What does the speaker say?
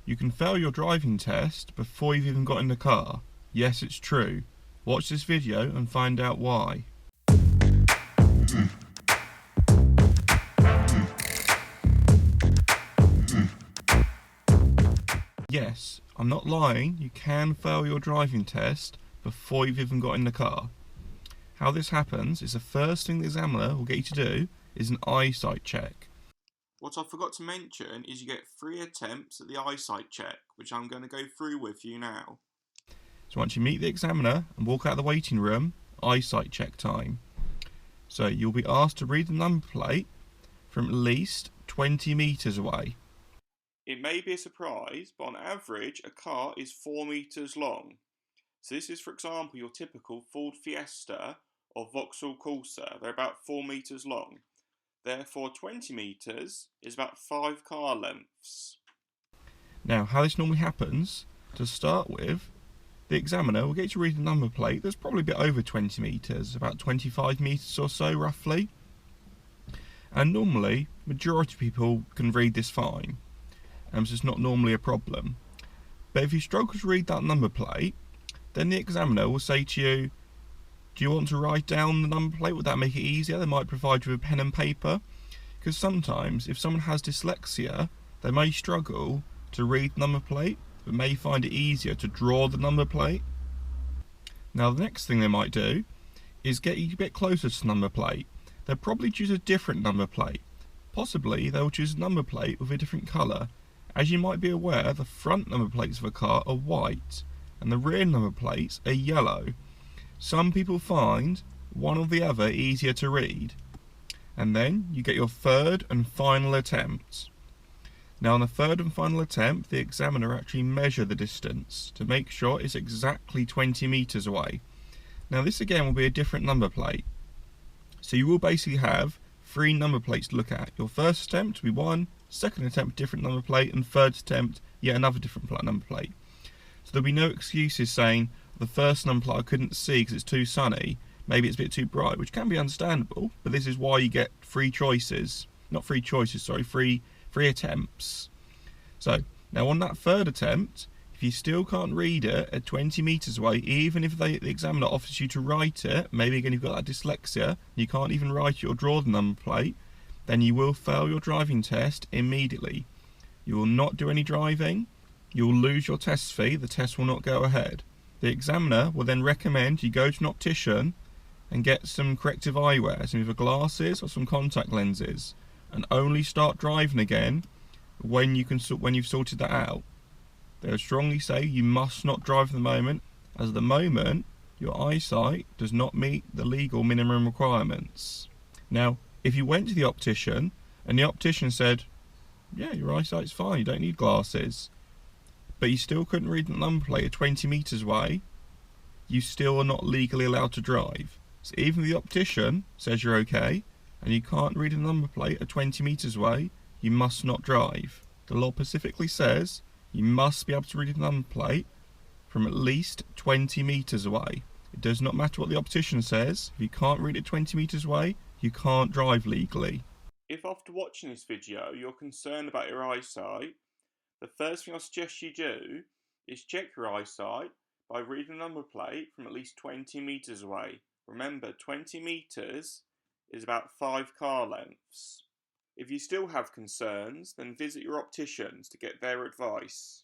You can fail your driving test before you've even got in the car. Yes, it's true. Watch this video and find out why. Yes, I'm not lying, you can fail your driving test before you've even got in the car. How this happens is the first thing the examiner will get you to do is an eyesight check. What I forgot to mention is you get 3 attempts at the eyesight check, which I'm going to go through with you now. So once you meet the examiner and walk out of the waiting room, eyesight check time. So you'll be asked to read the number plate from at least 20 metres away. It may be a surprise, but on average a car is 4 metres long. So this is, for example, your typical Ford Fiesta or Vauxhall Corsa. They're about 4 metres long. Therefore 20 metres is about 5 car lengths. Now, how this normally happens, to start with, the examiner will get you to read the number plate that's probably a bit over 20 metres, about 25 metres or so roughly. And normally, majority of people can read this fine, so it's not normally a problem. But if you struggle to read that number plate, then the examiner will say to you, do you want to write down the number plate? Would that make it easier? They might provide you with a pen and paper. Because sometimes, if someone has dyslexia, they may struggle to read the number plate, but may find it easier to draw the number plate. Now the next thing they might do is get you a bit closer to the number plate. They'll probably choose a different number plate. Possibly they'll choose a number plate with a different colour. As you might be aware, the front number plates of a car are white, and the rear number plates are yellow. Some people find one or the other easier to read. And then you get your third and final attempt. Now on the third and final attempt, the examiner actually measure the distance to make sure it's exactly 20 metres away. Now this again will be a different number plate. So you will basically have 3 number plates to look at. Your first attempt will be one, second attempt different number plate, and third attempt yet another different number plate. So there'll be no excuses saying the first number plate I couldn't see because it's too sunny, maybe it's a bit too bright, which can be understandable, but this is why you get 3 choices. Not 3 choices, sorry, 3 attempts. So now on that third attempt, if you still can't read it at 20 metres away, even if the examiner offers you to write it, maybe again you've got that dyslexia, you can't even write it or draw the number plate, then you will fail your driving test immediately. You will not do any driving, you will lose your test fee, the test will not go ahead. The examiner will then recommend you go to an optician and get some corrective eyewear, some either glasses or some contact lenses, and only start driving again when you've sorted that out. They strongly say you must not drive at the moment, as at the moment your eyesight does not meet the legal minimum requirements. Now, if you went to the optician and the optician said, yeah, your eyesight's fine, you don't need glasses, but you still couldn't read the number plate at 20 metres away, you still are not legally allowed to drive. So even if the optician says you're okay, and you can't read a number plate at 20 metres away, you must not drive. The law specifically says you must be able to read a number plate from at least 20 metres away. It does not matter what the optician says, if you can't read it 20 metres away, you can't drive legally. If after watching this video you're concerned about your eyesight, the first thing I suggest you do is check your eyesight by reading the number plate from at least 20 metres away. Remember, 20 metres is about 5 car lengths. If you still have concerns, then visit your opticians to get their advice.